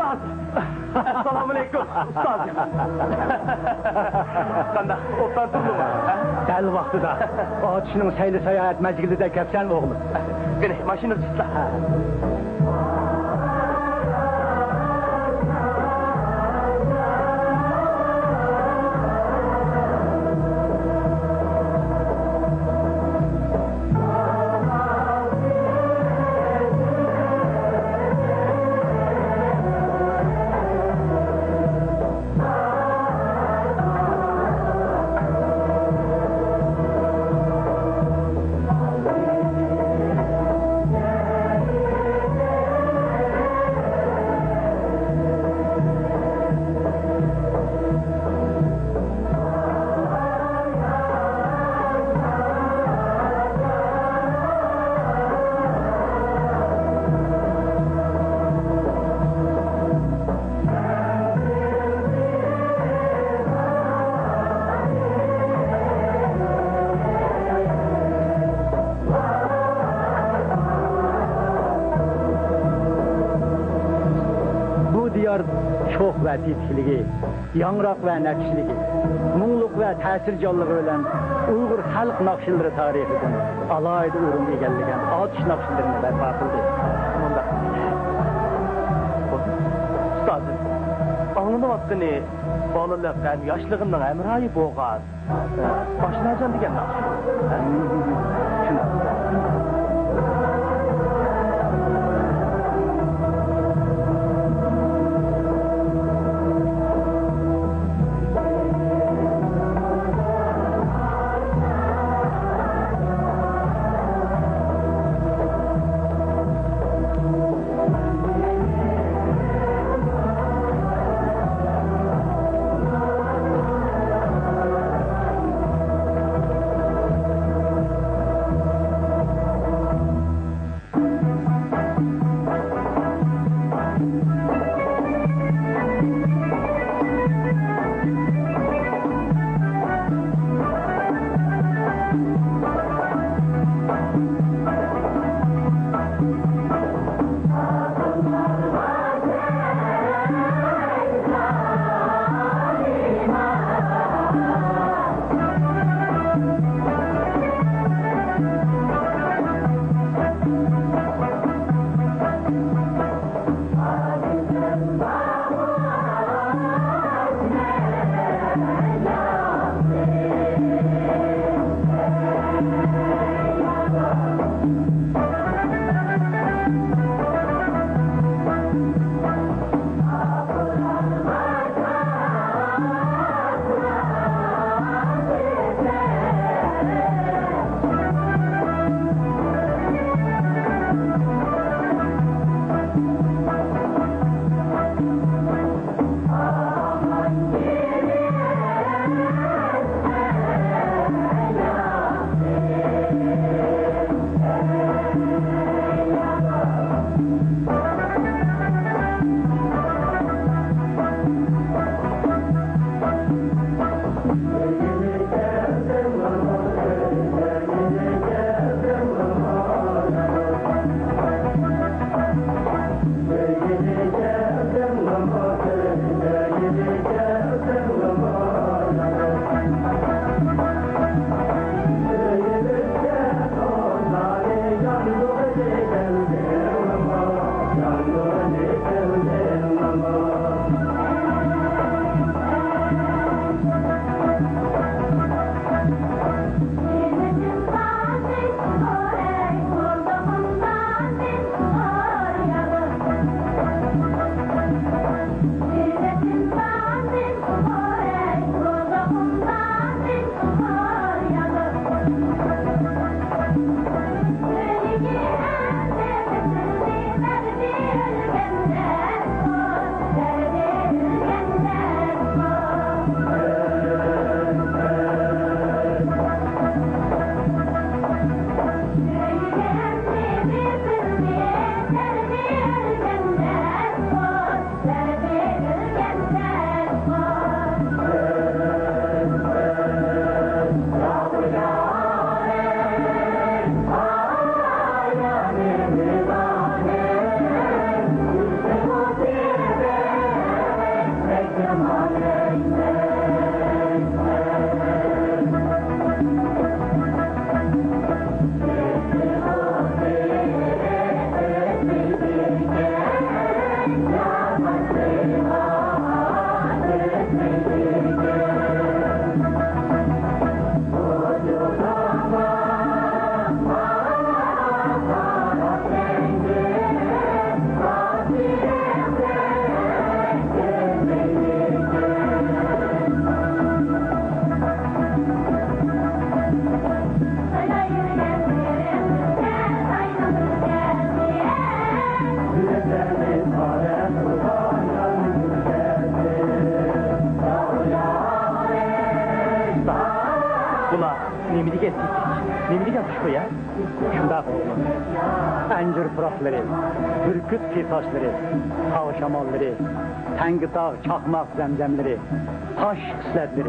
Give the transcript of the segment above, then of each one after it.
Ustaz! Assalamualaikum, Ustaz! Qanda, oftan turdun mu? Dəli vaxtı da. Atışının səyli səyahət məcgili də kəpsən oğlum. Qini, maşını tutla. Çox və titkligi, yanraq və nəqşligi, munluq və təsircallığı ölən Uyğur xalq naqşilləri tarixidir. Alayda ürün egəlligən atış naqşillərini bərpa qıldı. Ustazım, ağlını vaxtını balılıq, yaşlığından əmrayı boğaz, başına can digən naqşil. Ne degan tuş bu ya? Şunda oğlum. Encir pırakları, Türküt pirtaşları, tağ şamalları, Tengi dağ çakmak zemzemleri, taş isletleri,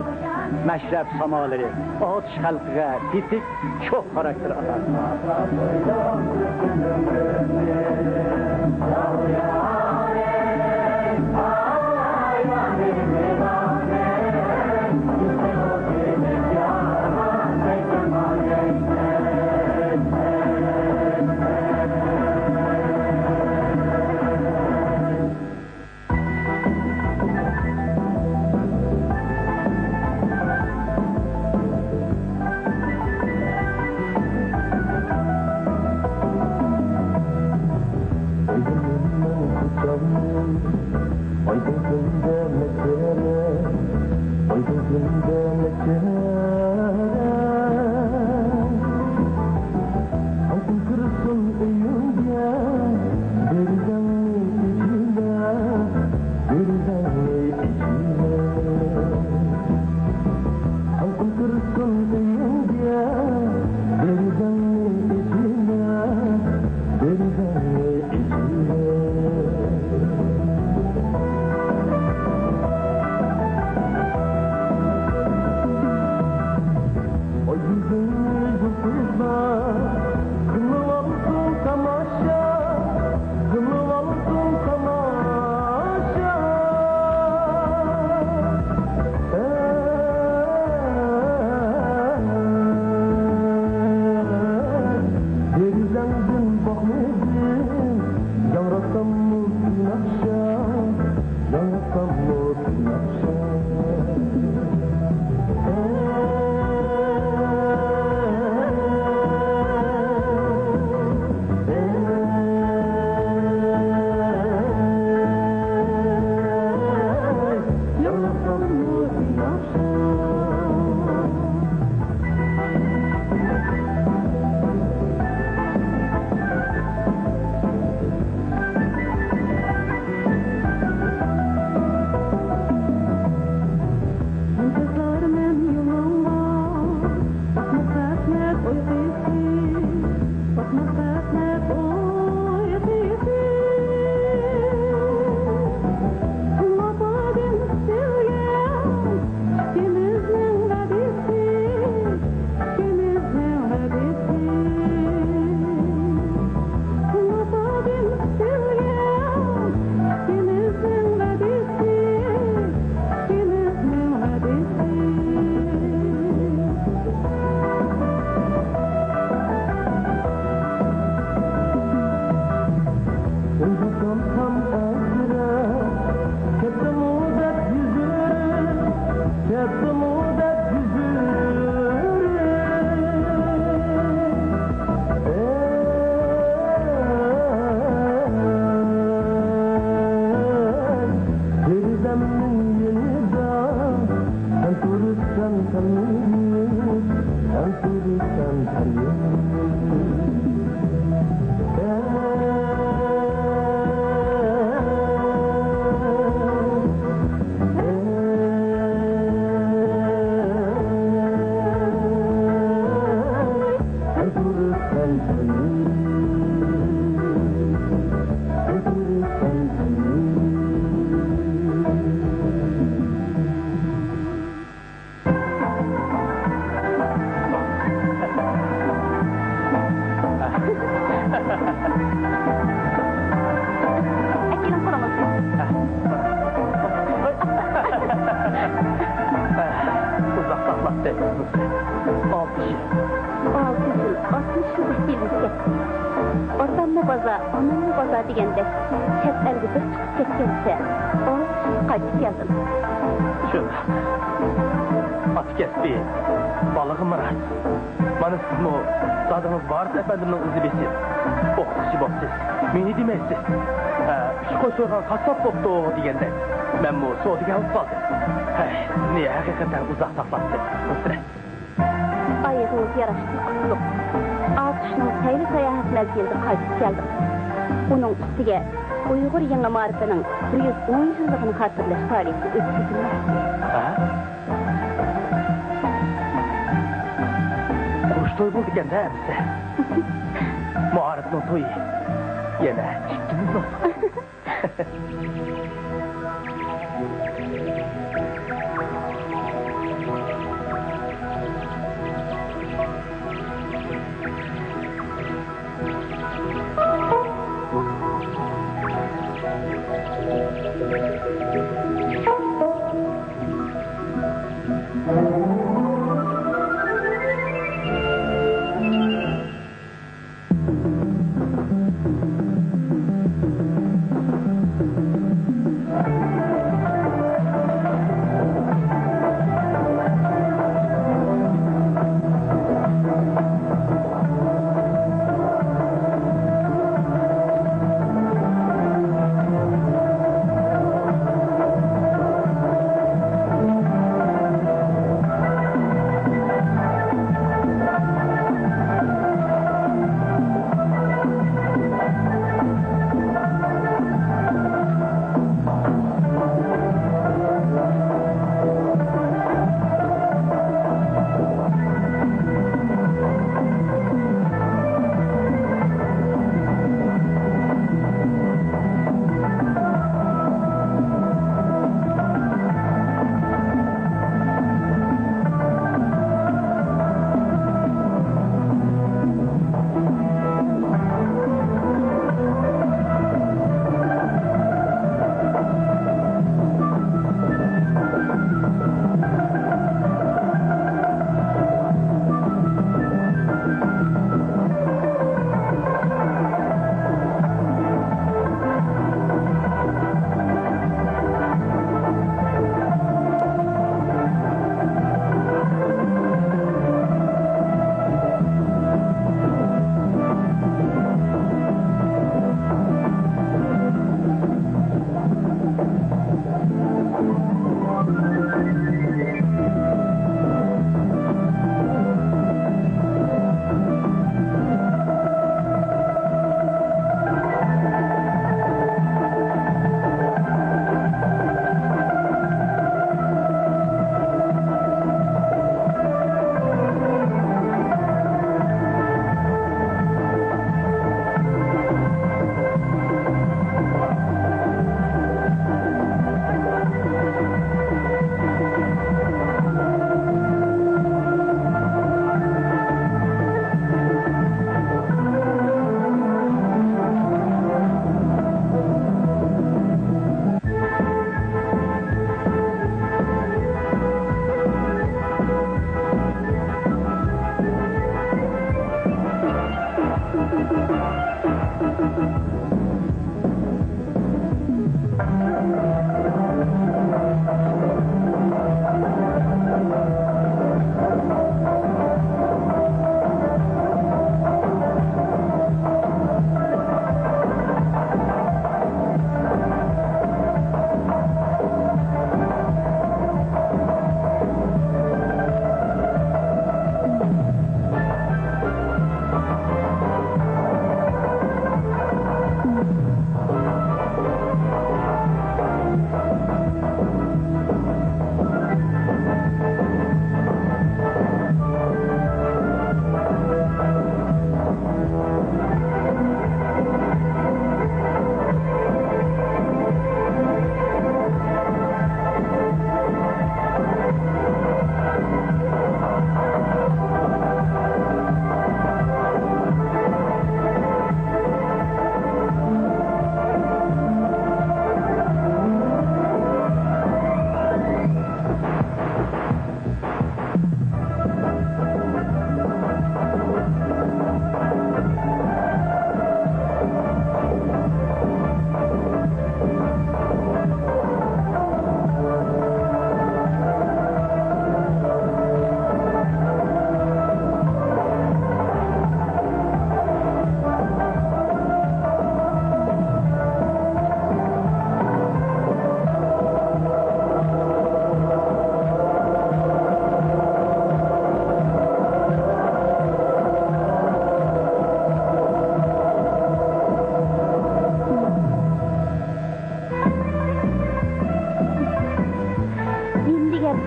meşrep samaları, ağaç halkıga titik çok karakter atar. degende chet elga bir chiqib ketgancha qaytib keldim. Shunda atib ketdi balığım Murat. Mana sizmi dadınız Varis efendimning o'zi besin. O'qituvchi bo'psiz. Meni demaysiz. Shu qo'y so'ygan qassob bo'pti deganda men bu so'diga olib qoldim. Sizni haqiqatan uzoq saqlabsiz. Nusrat. Ayığınız yaraşıqlı qutluk. Atışның saylı sayahat mezgildi qaytib keldim. Bunun üstüge Uyghur Yangi Marifining 110 yılligini hatırlash tarihi o'tkazilmoqda. to'y bo'ldi ekanda bizda. Muarifning to'yi. Yana chiqdimiz bo'lsin.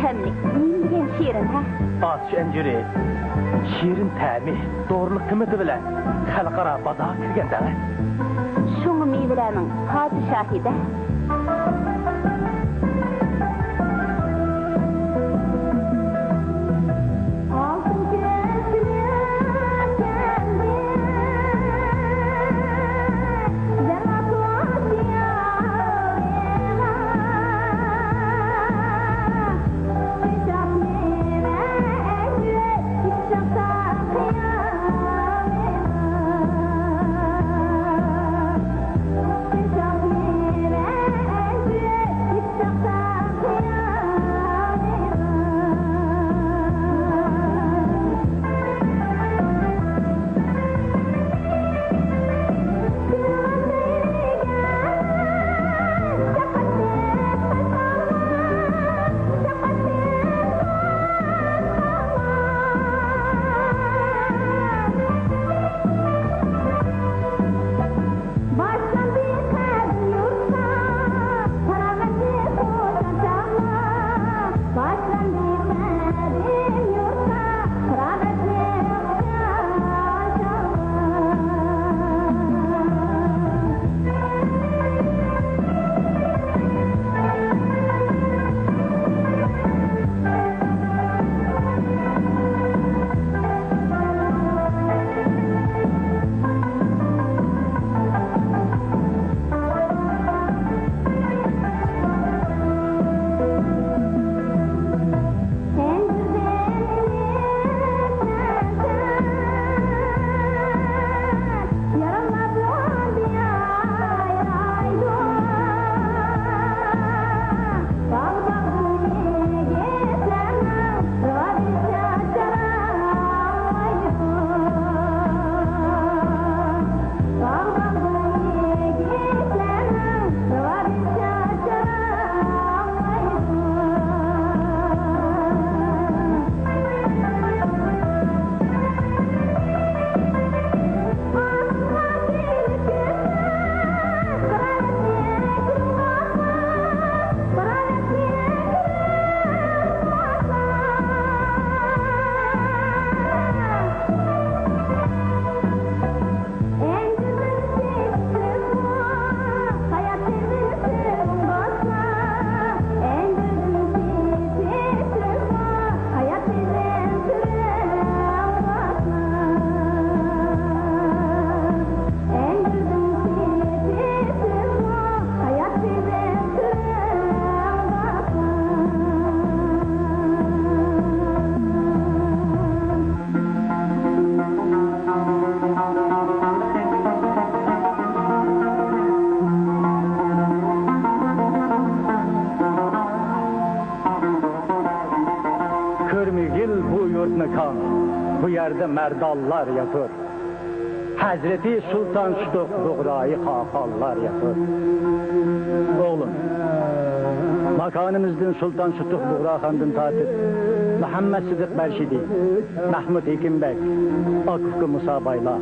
temlik, neyden şiirin ha? Az şenciri, şiirin təmi, doğruluk kıymeti bilen halkara bazağa kirgenden. Şunu meyvelerinin padişahı da. Bu yerde merdallar yatır. Hazreti Sultan Şutuk Buğra'yı hakallar yatır. Oğlum, makanımızdan Sultan Şutuk Buğra Han'dan tatip, Muhammed Sıdık Berşidi, Mahmud Hekimbek, Akıfkı Musa Bayla,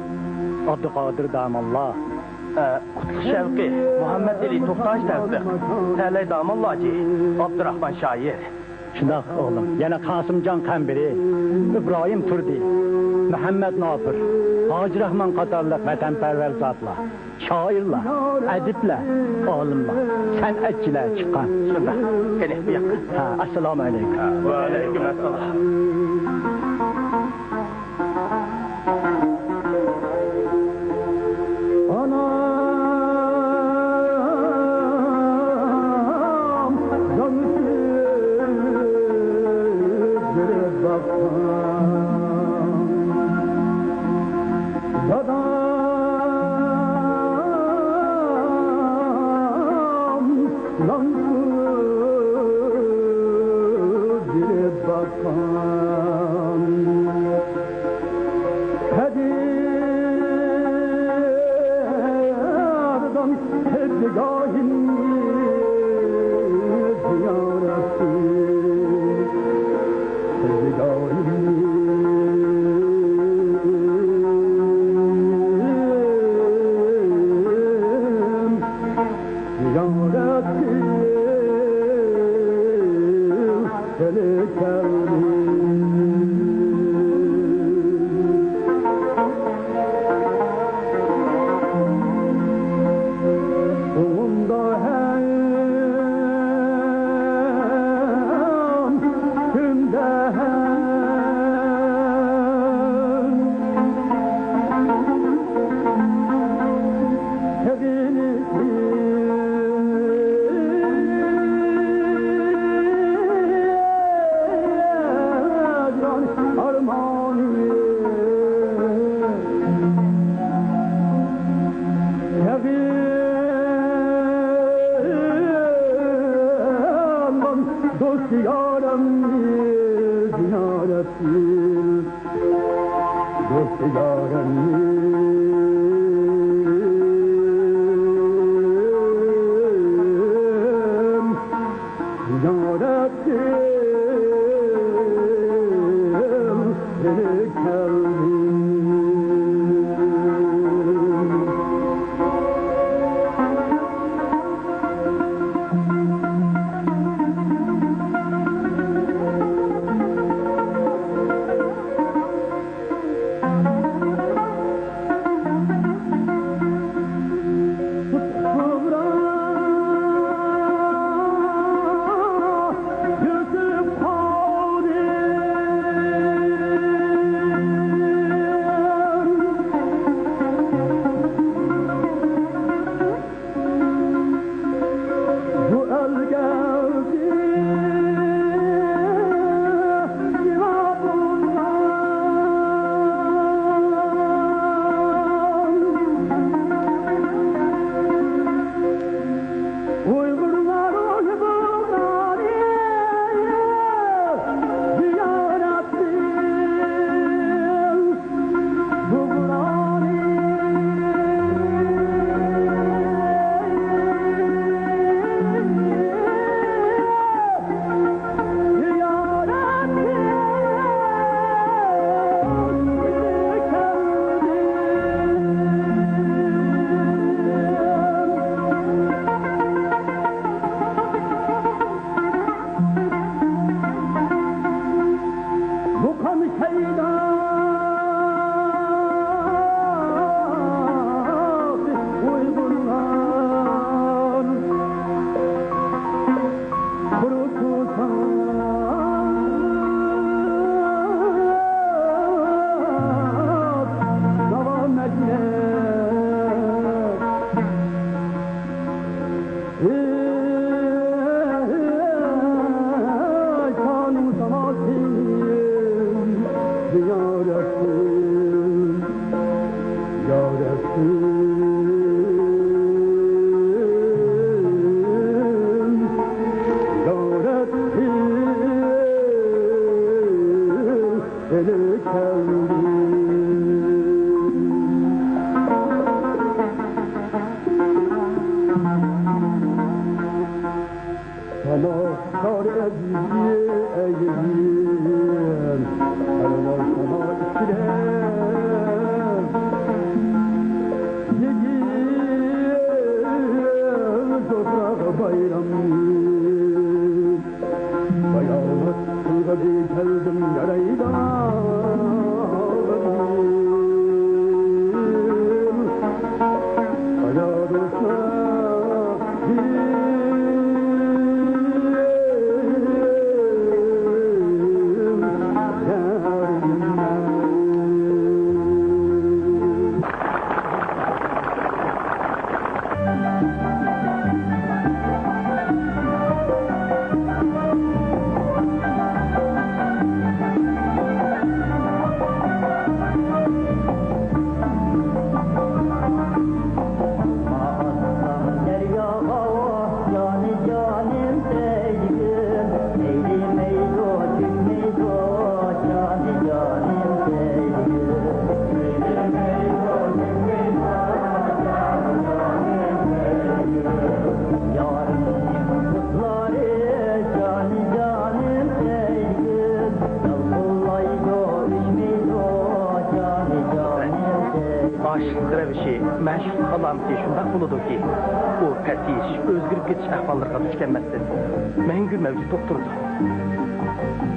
Abdülkadir Damallah, Kutlu Şevki, Muhammed Ali Tuftaş Tevfik, Təley Damallacı, Abdurrahman Şair. Şunaq oğlum, yana Kasımcan Kambiri, İbrahim Turdi, Muhammed Nafır, Hacı Rahman qatarlıq vətənpərvər zatla, şairla, ədiblə, oğlumla, sənətçilər çıxan. Şunda, gelin bir yakın. Assalamu aleyküm. Ve aleyküm esselam. Yarabbim,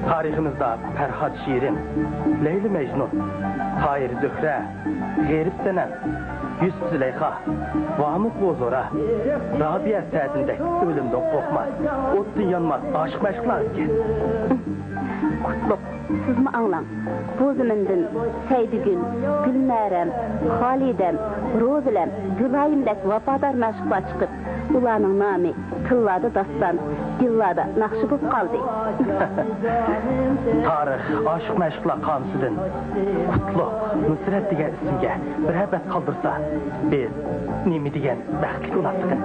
Tarihimizde Ferhat Şirin, Leyli Mecnun, Tahir Zühre, G'rib Senen, Yusuf Züleyha, Vamuk Bozora, Rabia Sədindək ölümdən qorxmaz, otdan yanmaz, aşıq məşqlar ki. Kutluk, siz mi anlam? Bu zımındın Seydigül, Gülmerem, Halidem, Rozilem, Gülayimdək vafadar məşqlar çıxıb, ulanın nami, kıllada dastan, dillada nakşı bulup kaldı. Tarih, aşıq məşqlar qansıdın. Kutluk, Nusret degen isimge bir həbət kaldırsa, biz nemi degen bəxtlik olasıqın.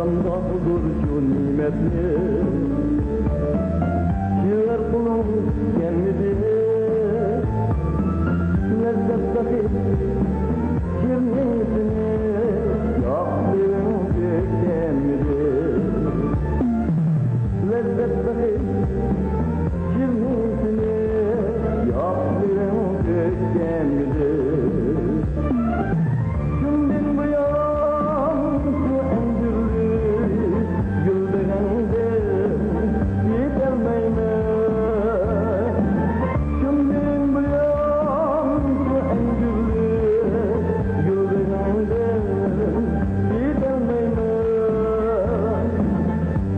qandaqdır şu nimetli Şiver kulum gelmedi Lezzetteki şirnesini Yaktığın tükenmedi Lezzetteki şirnesini Yaktığın tükenmedi Günden bu yan şu encirli Güldenende yetermeyme Günden bu yan şu encirli Güldenende yetermeyme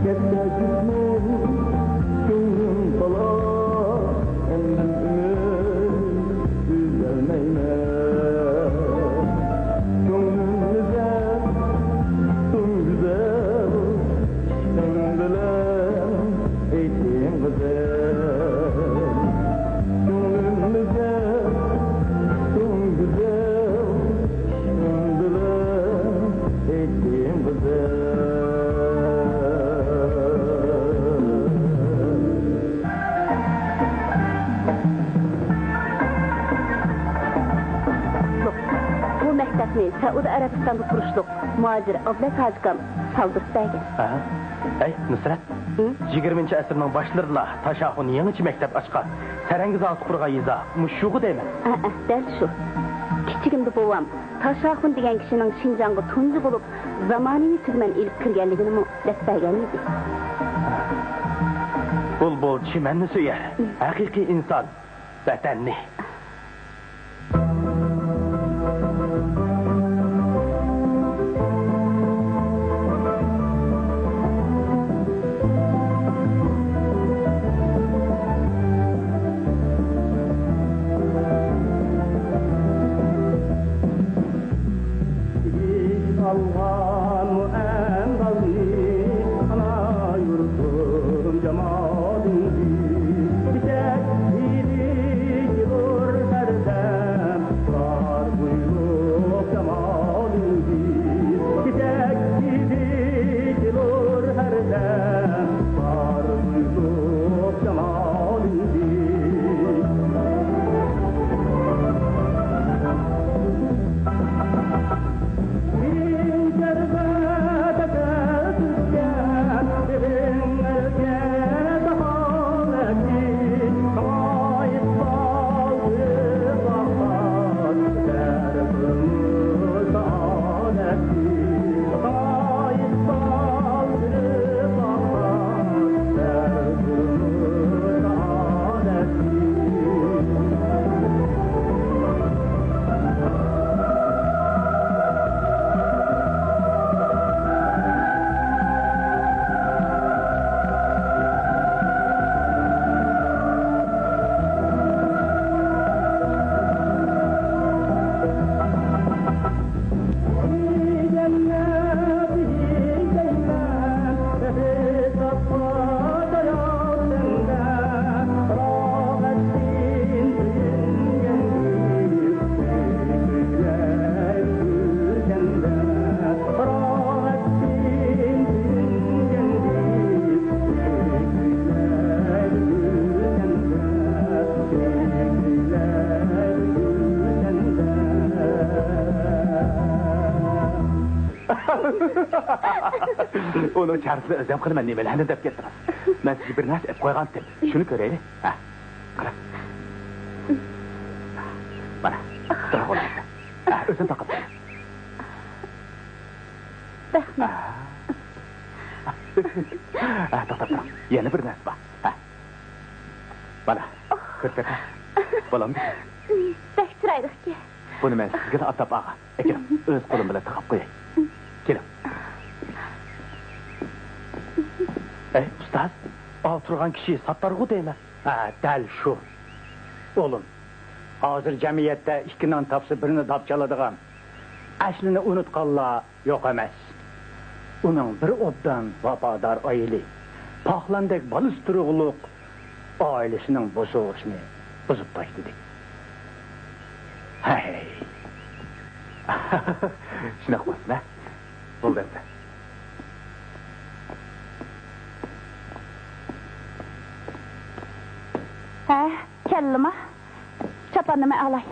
Kette gitmem gönlüm kala Emdim ümit düzelmeyme Bu mektepni Saudi Arabistan'da kuruşluq muhacir Ablet Hacıqam saldırıp bəygen. Ha? Ey Nusrat, 20. əsrinin başlarında Taşaxun yeniçi mektep açqan. Sərengiz altı qurğa yiza, muşşuğu deyme. Dəl şu. Kiçigimde bovam, Taşaxun degen kişinin Şinjan'ga tuncu bulup zamanini tügmen ilip kirgenligini mu bəygen idi. Bul çimenni süyer. Hakiki insan, vatanni. Alhan muendazli ana yurtum cemalindi Bitek hidi gilur serdem var buyruk cemalindi Bitek hidi gilur serdem var buyruk cemalindi Onu çağrısını özlem kılman nemelerine dep getiririz. Ben sizi bir nas et koygan tip. Şunu göreyli. Ha. Kara. Bana. Dur oğlum. Ha, özüm takıp. Rahmet. Ha, dur. Yeni bir nas var. Ha. Bana. Kırpet ha. Balam bir. Bektiraydık ki. Bunu ben sizge de atap ağa. Ekelim. Öz kolum bile tıkap koyayım. Gelin. Ey ustaz, oturgan kişiyi sattargı deyme. Ha, dəl şu. Oğlum, hazır cemiyette ikkinden tapsı birini tapçaladıgan. Aslını unutqanlar yok emas. Onun bir obdan vafadar aile, paxlandek balısturğuluk ailesinin bozuğusunu bozup taştıdık. Hey. Şuna koysun ha. Bul derse. Kellima. Çapanımı alay.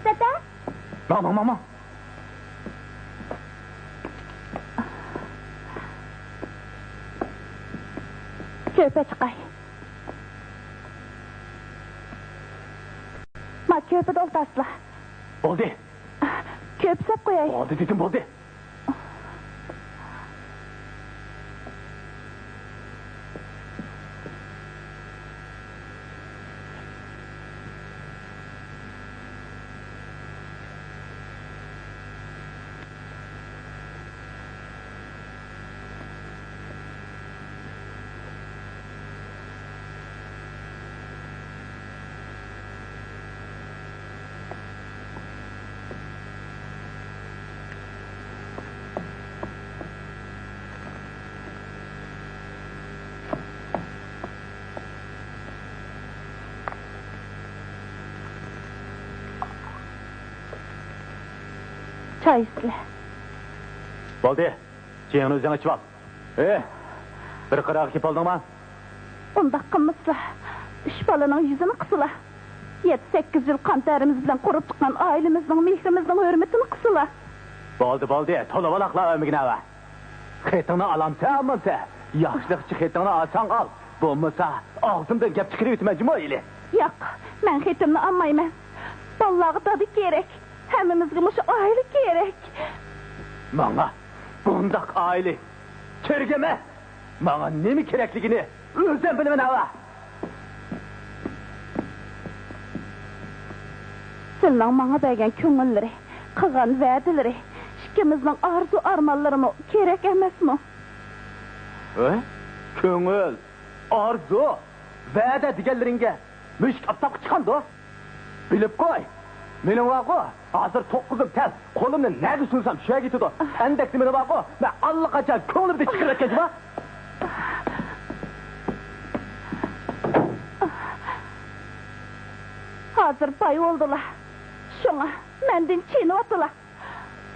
Dede. Mama. Köpe çıkay. Ma köpe doltasla. Oldu. Köp sap koyay. Oldu dedim oldu. Çay isle. Oldu. Çayını özden açıp al. Bir kırak kip oldun mu? Onda kımısla. Üç balının yüzünü kısıla. 7-8 yıl kan terimiz bilen kurup çıkan ailemizden, mihrimizden hürmetini kısıla. Oldu. Tola balakla ömrüne var. Xetini alamsa almamsa. Yaxşılıqçı xetini alsan al. Bulmasa ağzımdan gep çıkırı ütməcim o ili. Yok, ben hitimini almayman. Vallahi tadı gerek. Hemimizge muş aile gerek. Bana bundak aile. Kergeme. Bana ne mi kerekligini özden bilimin hava. Senin bana bergen köngülleri, kıgan vədileri, şikimizden arzu armallarımı gerek emez mi? Köngül, arzu, vədə digərləringe müşk aptaq çıxandı o. Bilip koy. Menin vaqo, hazır 9'um tel, kolumla ne düşünsem şeye gitti o. Endekli menin vaqo, ve Allah kaçar köngülü bir de çıkır etken civa. Hazır bay oldular. Şuna, mendin çiğni otular.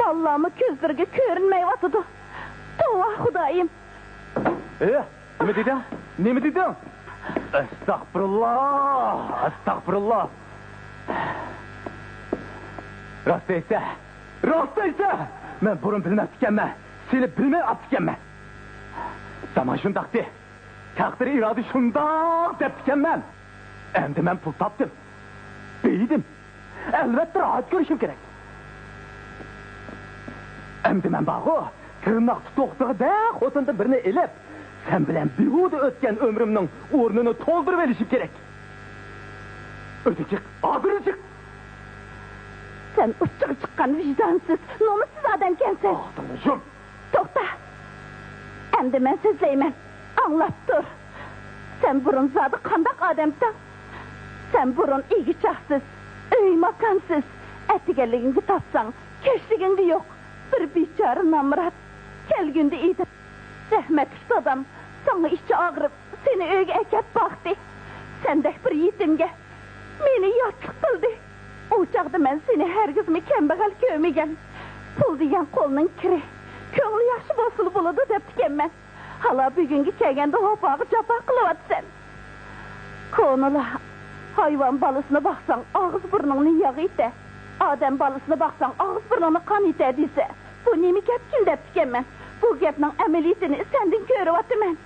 Vallahi közlerge körünmey otudu. Tuva Hudayım. Ne mi dedin? Estağfurullah. Rastaysa, ben burun bilmez ikenme, seni bilmez at ikenme. Zaman şundaktı, takdiri iradı şundak dep ikenmem. Endi ben pul taptım, beydim, elbette rahat görüşüm gerek. Endi ben bağı, tırnak tutuktuğu da otunda birini elip, sen bilen bihudu ötken ömrümün uğrunu toldurvelişim gerek. Ötecek, ağzını Sen uççuk çıkan vicdansız, nomussuz adam kensin. Ağzını Tokta. Endi ben sizleymen. Anlat dur. Sen burun zadı kandak adamsan. Sen burun iyi çaksız, öy makansız. Etigerliğini tapsan, keşliğinde yok. Bir biçarı namrat. Kel günde iyiydi. Rahmet adam, sana işçi ağırıp, seni öyge eket baktı. Sen de bir yiğitimge, beni yatlık kıldı. O çağda ben seni herkesimi kembegal kövmegen. Pul diyen kolunun kiri. Könglü yaşı basılı buludu deptiken ben. Hala bugünkü kegende hopağı çapak kılıvat sen. Konula, hayvan balısına baksan ağız burnunu yağı ite. Adem balısına baksan ağız burnunu kan ite diyse. Bu nemi gepkin deptiken ben. Bu gepnin ameliyatını sendin körüvatı men.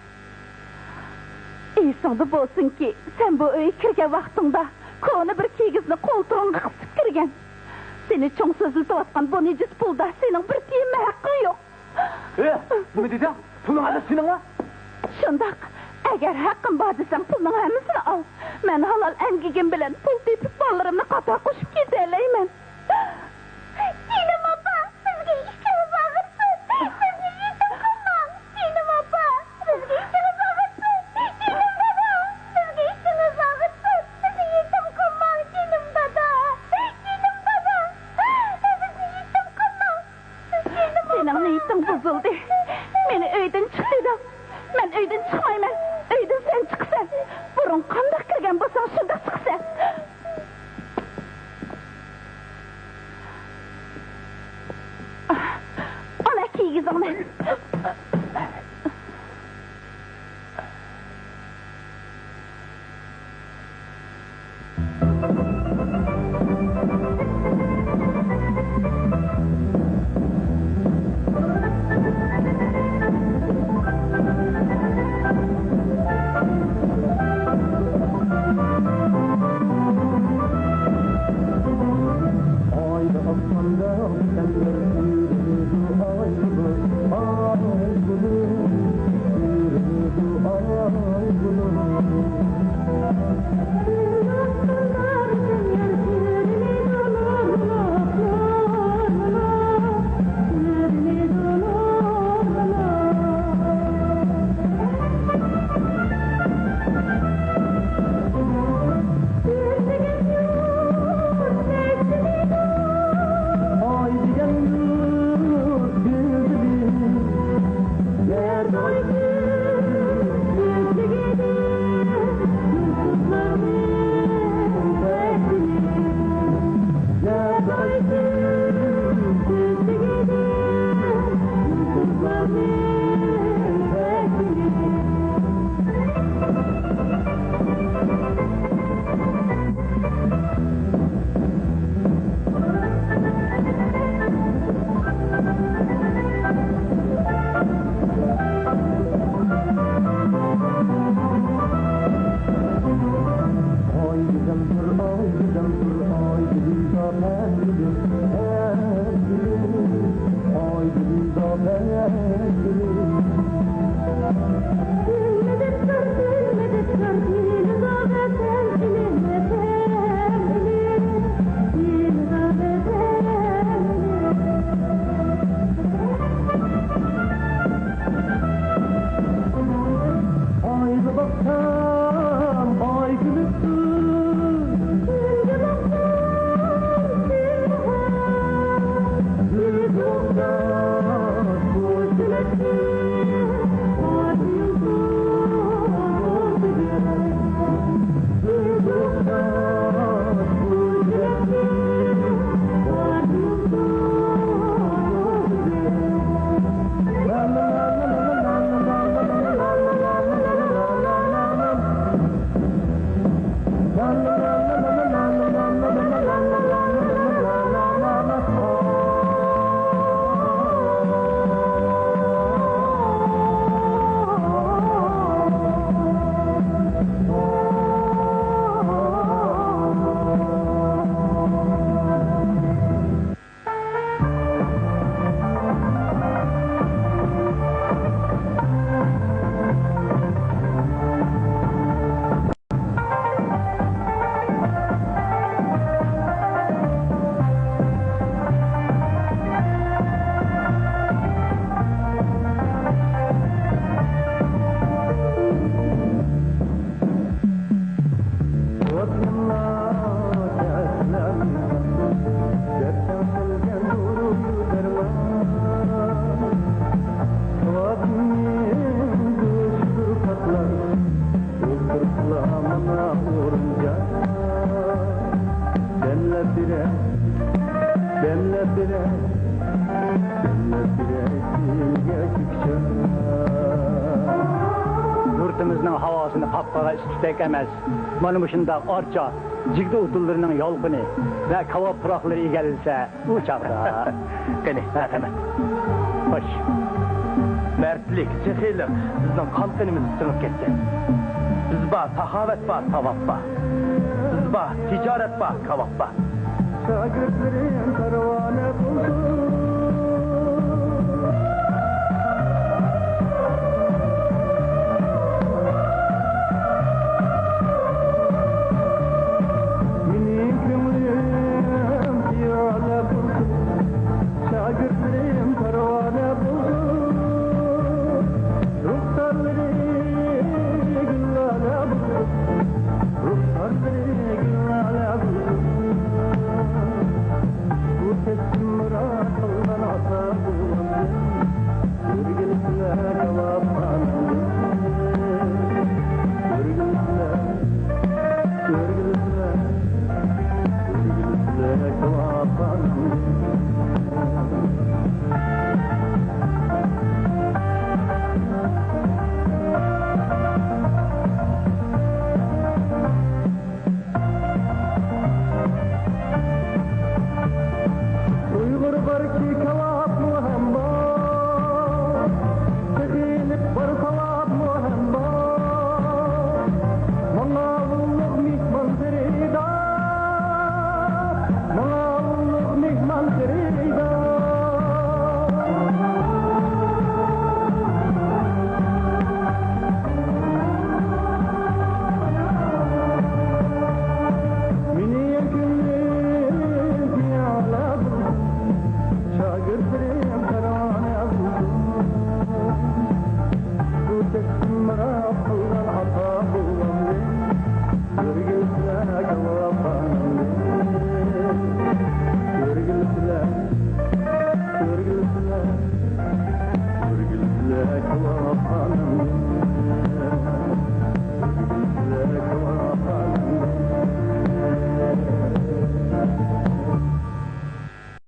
İyi sonda bolsun ki sen bu öyle kirge vaktında konu bir kegizini koltuğun kısıp kirgen. Seni çok sözlü atkan bu necis pulda senin bir tiyime hakkın yok. Ne dedi? Pulun adı senin var? Şundak, eğer hakkın badisen pulun hemisini al. Ben halal engigin bilen pul tepip ballarımla kata koşup giderleymen. Sinem abba, sizge işiniz ağırsın. Sizge yetim kalmam. Sinem abba, sizge işiniz ağırsın. Sinem baba, sizge işiniz ağırsın. Sizge yetim kalmam. Sinem dada. Sinem baba, sizge yetim kalmam. Senin niyetin bozuldu. Beni öyden çıktıydım. Ben öyden çıkmayman. Öyden sen çıksan. Burun kandak kirgen basan şunda çıksan. Ona kiygizim. Yurtimizning havosini qapqara ististek emas. Mana shunda orcha, jigdi utullarining yolqini va kavob puroqlari egalilsa, u chaqda. Qani, rahmat. Xo'sh. Mertlik, cehillik bizning qon qanimiz singib ketgan. Biz ba saxovat ba savob ba. Biz ba tijorat ba kavob ba. Şagirdlerim pervane buldu. Benim gönlüm piyale buldu. Şagirdlerim pervane buldu. Ruhsarları güllale buldu. Ruhsarları güllale buldu. Kestim muratından ata bulandım. Görgülsüler cevaplandım. Görgülsüler cevaplandım. Uygur var ki